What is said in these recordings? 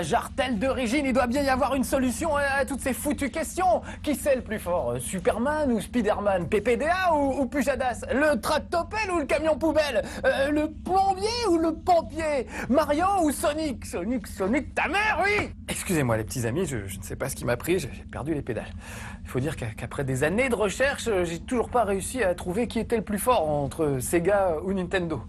la jartelle d'origine, il doit bien y avoir une solution à toutes ces foutues questions. Qui c'est le plus fort, Superman ou Spider-Man, PPDA ou Pujadas, le tractopelle ou le camion poubelle, le plombier ou le pompier, Mario ou Sonic, Sonic ta mère, oui. Excusez-moi les petits amis, je ne sais pas ce qui m'a pris, j'ai perdu les pédales. Il faut dire qu'après des années de recherche, j'ai toujours pas réussi à trouver qui était le plus fort entre Sega ou Nintendo.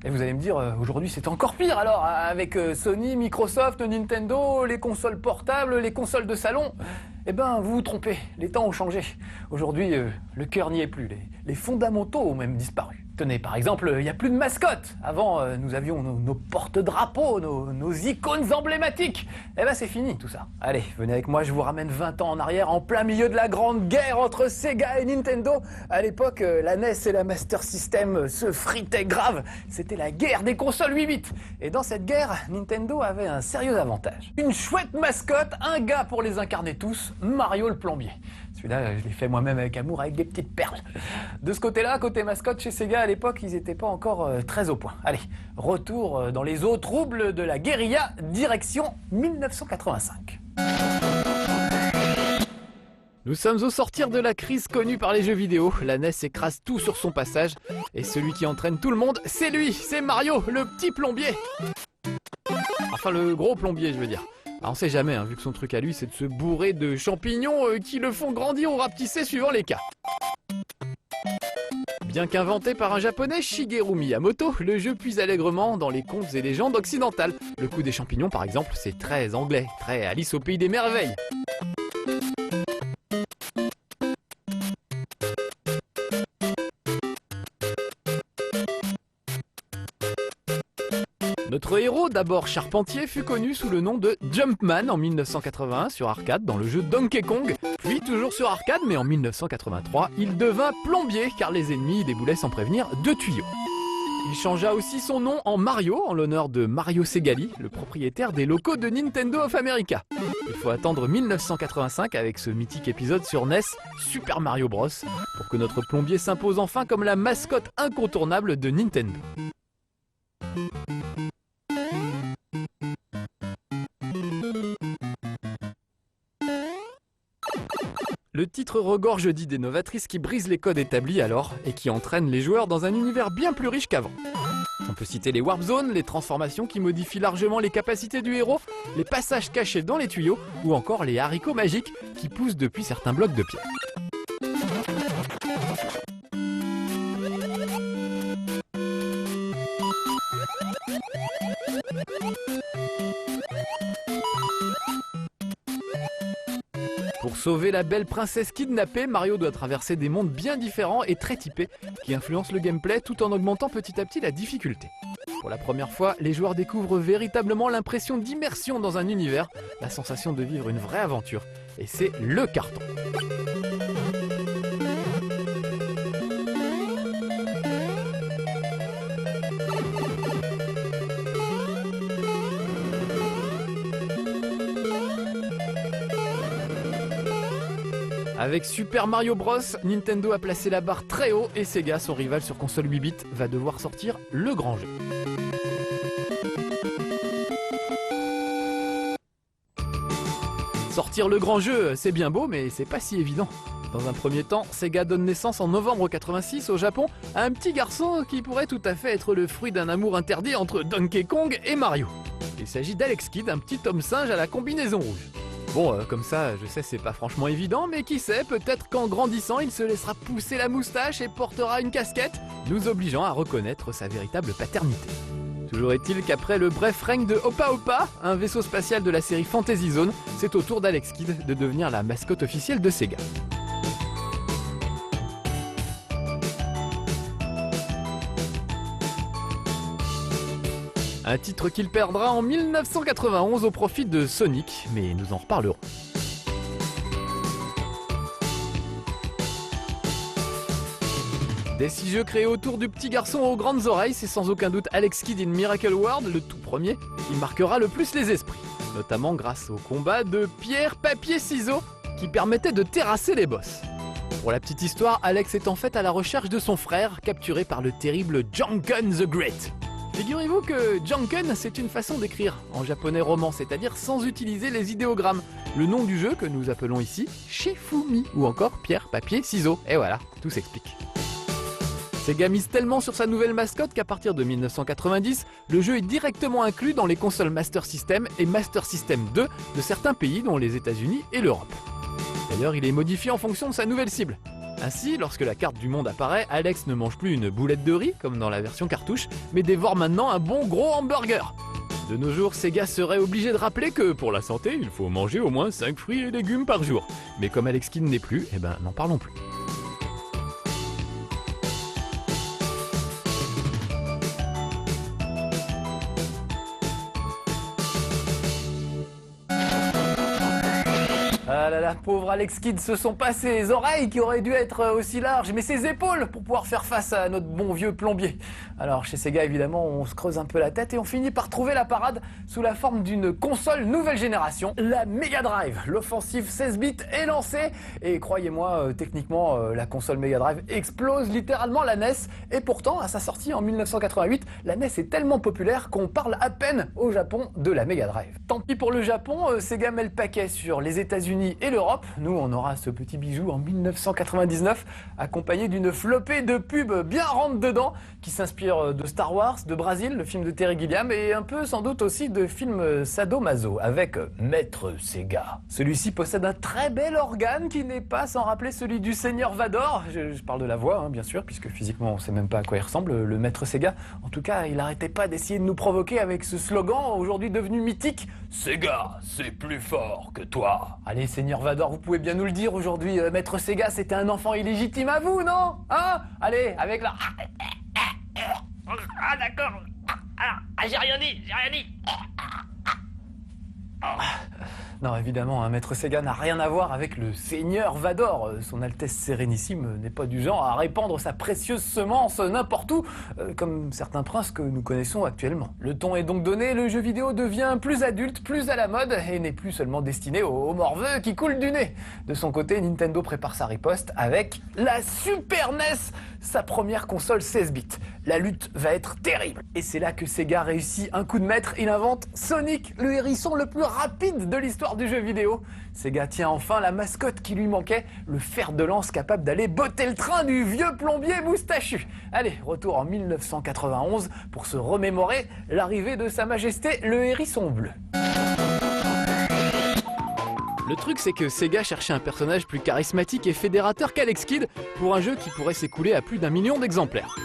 Et vous allez me dire, aujourd'hui c'est encore pire alors, avec Sony, Microsoft, Nintendo, les consoles portables, les consoles de salon. Eh ben, vous vous trompez, les temps ont changé. Aujourd'hui, le cœur n'y est plus, les fondamentaux ont même disparu. Tenez, par exemple, il n'y a plus de mascotte. Avant, nous avions nos porte-drapeaux, nos icônes emblématiques. Eh ben, c'est fini tout ça. Allez, venez avec moi, je vous ramène 20 ans en arrière, en plein milieu de la grande guerre entre Sega et Nintendo. À l'époque, la NES et la Master System se fritaient grave. C'était la guerre des consoles 8 bits. Et dans cette guerre, Nintendo avait un sérieux avantage. Une chouette mascotte, un gars pour les incarner tous, Mario le plombier. Celui-là, je l'ai fait moi-même avec amour, avec des petites perles. De ce côté-là, côté mascotte chez Sega, à l'époque, ils n'étaient pas encore très au point. Allez, retour dans les eaux troubles de la guérilla, direction 1985. Nous sommes au sortir de la crise connue par les jeux vidéo. La NES écrase tout sur son passage. Et celui qui entraîne tout le monde, c'est lui, c'est Mario, le petit plombier. Enfin, le gros plombier, je veux dire. Alors on sait jamais, vu que son truc à lui c'est de se bourrer de champignons qui le font grandir ou rapetisser suivant les cas. Bien qu'inventé par un japonais, Shigeru Miyamoto, le jeu puise allègrement dans les contes et légendes occidentales. Le coup des champignons par exemple, c'est très anglais, très Alice au pays des merveilles. Notre héros, d'abord charpentier, fut connu sous le nom de Jumpman en 1981 sur arcade dans le jeu Donkey Kong, puis toujours sur arcade mais en 1983, il devint plombier car les ennemis déboulaient sans prévenir de tuyaux. Il changea aussi son nom en Mario en l'honneur de Mario Segale, le propriétaire des locaux de Nintendo of America. Il faut attendre 1985 avec ce mythique épisode sur NES, Super Mario Bros, pour que notre plombier s'impose enfin comme la mascotte incontournable de Nintendo. Le titre regorge d'idées novatrices qui brisent les codes établis alors et qui entraînent les joueurs dans un univers bien plus riche qu'avant. On peut citer les Warp Zones, les transformations qui modifient largement les capacités du héros, les passages cachés dans les tuyaux ou encore les haricots magiques qui poussent depuis certains blocs de pierre. Pour sauver la belle princesse kidnappée, Mario doit traverser des mondes bien différents et très typés qui influencent le gameplay tout en augmentant petit à petit la difficulté. Pour la première fois, les joueurs découvrent véritablement l'impression d'immersion dans un univers, la sensation de vivre une vraie aventure, et c'est le carton. Avec Super Mario Bros, Nintendo a placé la barre très haut et Sega, son rival sur console 8 bits, va devoir sortir le grand jeu. Sortir le grand jeu, c'est bien beau, mais c'est pas si évident. Dans un premier temps, Sega donne naissance en novembre 86 au Japon à un petit garçon qui pourrait tout à fait être le fruit d'un amour interdit entre Donkey Kong et Mario. Il s'agit d'Alex Kidd, un petit homme singe à la combinaison rouge. Bon, comme ça, je sais, c'est pas franchement évident, mais qui sait, peut-être qu'en grandissant, il se laissera pousser la moustache et portera une casquette, nous obligeant à reconnaître sa véritable paternité. Toujours est-il qu'après le bref règne de Opa Opa, un vaisseau spatial de la série Fantasy Zone, c'est au tour d'Alex Kidd de devenir la mascotte officielle de Sega. Un titre qu'il perdra en 1991 au profit de Sonic, mais nous en reparlerons. Des 6 jeux créés autour du petit garçon aux grandes oreilles, c'est sans aucun doute Alex Kidd in Miracle World, le tout premier, qui marquera le plus les esprits. Notamment grâce au combat de pierre, papier, ciseaux, qui permettait de terrasser les boss. Pour la petite histoire, Alex est en fait à la recherche de son frère, capturé par le terrible Junkan the Great. Figurez-vous que Janken, c'est une façon d'écrire en japonais roman, c'est-à-dire sans utiliser les idéogrammes. Le nom du jeu que nous appelons ici Shifumi, ou encore pierre, papier, ciseaux. Et voilà, tout s'explique. Sega mise tellement sur sa nouvelle mascotte qu'à partir de 1990, le jeu est directement inclus dans les consoles Master System et Master System 2 de certains pays dont les États-Unis et l'Europe. D'ailleurs, il est modifié en fonction de sa nouvelle cible. Ainsi, lorsque la carte du monde apparaît, Alex ne mange plus une boulette de riz, comme dans la version cartouche, mais dévore maintenant un bon gros hamburger. De nos jours, Sega serait obligé de rappeler que, pour la santé, il faut manger au moins 5 fruits et légumes par jour. Mais comme Alex Kidd n'est plus, n'en parlons plus. Ah là là, pauvre Alex Kidd, ce sont pas ses oreilles qui auraient dû être aussi larges, mais ses épaules pour pouvoir faire face à notre bon vieux plombier. Alors chez Sega, évidemment, on se creuse un peu la tête et on finit par trouver la parade sous la forme d'une console nouvelle génération, la Mega Drive. L'offensive 16 bits est lancée et croyez-moi, techniquement, la console Mega Drive explose littéralement la NES. Et pourtant, à sa sortie en 1988, la NES est tellement populaire qu'on parle à peine au Japon de la Mega Drive. Tant pis pour le Japon, Sega met le paquet sur les États-Unis et l'Europe. Nous, on aura ce petit bijou en 1999, accompagné d'une flopée de pubs bien rentre-dedans, qui s'inspire de Star Wars, de Brésil, le film de Terry Gilliam, et un peu sans doute aussi de films sadomaso, avec Maître Sega. Celui-ci possède un très bel organe qui n'est pas sans rappeler celui du Seigneur Vador. Je parle de la voix, bien sûr, puisque physiquement, on ne sait même pas à quoi il ressemble, le Maître Sega. En tout cas, il n'arrêtait pas d'essayer de nous provoquer avec ce slogan, aujourd'hui devenu mythique. Sega, c'est plus fort que toi. Allez, Seigneur Vador, vous pouvez bien nous le dire aujourd'hui, Maître Sega, c'était un enfant illégitime à vous, non? Hein? Allez, avec la... Ah, d'accord. J'ai rien dit. Non, évidemment, Maître Sega n'a rien à voir avec le Seigneur Vador. Son Altesse Sérénissime n'est pas du genre à répandre sa précieuse semence n'importe où, comme certains princes que nous connaissons actuellement. Le ton est donc donné, le jeu vidéo devient plus adulte, plus à la mode, et n'est plus seulement destiné aux morveux qui coulent du nez. De son côté, Nintendo prépare sa riposte avec la Super NES, sa première console 16 bits. La lutte va être terrible. Et c'est là que Sega réussit un coup de maître, il invente Sonic, le hérisson le plus rapide de l'histoire du jeu vidéo. Sega tient enfin la mascotte qui lui manquait, le fer de lance capable d'aller botter le train du vieux plombier moustachu. Allez, retour en 1991 pour se remémorer l'arrivée de Sa Majesté le hérisson bleu. Le truc, c'est que Sega cherchait un personnage plus charismatique et fédérateur qu'Alex Kidd pour un jeu qui pourrait s'écouler à plus d'1 million d'exemplaires.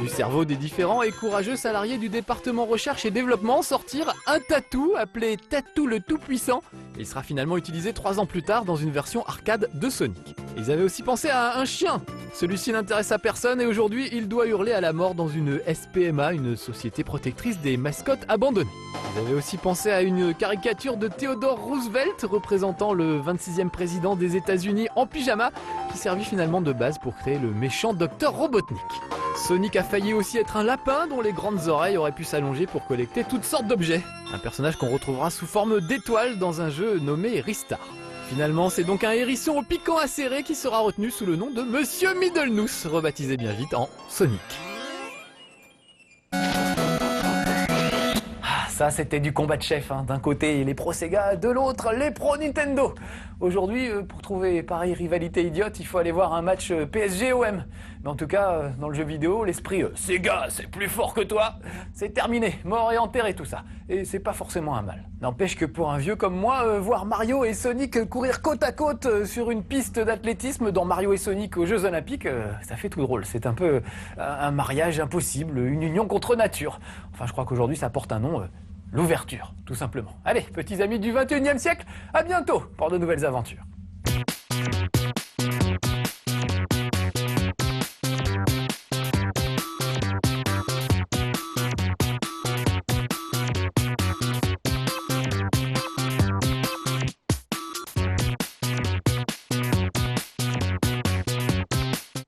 Du cerveau des différents et courageux salariés du département recherche et développement sortirent un tatou appelé Tatou le Tout-Puissant. Il sera finalement utilisé 3 ans plus tard dans une version arcade de Sonic. Ils avaient aussi pensé à un chien. Celui-ci n'intéresse à personne et aujourd'hui il doit hurler à la mort dans une SPMA, une société protectrice des mascottes abandonnées. Ils avaient aussi pensé à une caricature de Theodore Roosevelt représentant le 26e président des États-Unis en pyjama qui servit finalement de base pour créer le méchant Dr Robotnik. Sonic a failli aussi être un lapin dont les grandes oreilles auraient pu s'allonger pour collecter toutes sortes d'objets. Un personnage qu'on retrouvera sous forme d'étoile dans un jeu nommé Ristar. Finalement, c'est donc un hérisson au piquant acéré qui sera retenu sous le nom de Monsieur Middlenous, rebaptisé bien vite en Sonic. Ça, c'était du combat de chef, d'un côté les pros Sega, de l'autre les pros Nintendo. Aujourd'hui, pour trouver pareille rivalité idiote, il faut aller voir un match PSG-OM. Mais en tout cas, dans le jeu vidéo, l'esprit Sega, c'est plus fort que toi, c'est terminé, mort et enterré tout ça. Et c'est pas forcément un mal. N'empêche que pour un vieux comme moi, voir Mario et Sonic courir côte à côte sur une piste d'athlétisme dans Mario et Sonic aux Jeux Olympiques, ça fait tout drôle. C'est un peu un mariage impossible, une union contre nature. Enfin, je crois qu'aujourd'hui, ça porte un nom... l'ouverture, tout simplement. Allez, petits amis du 21e siècle, à bientôt pour de nouvelles aventures.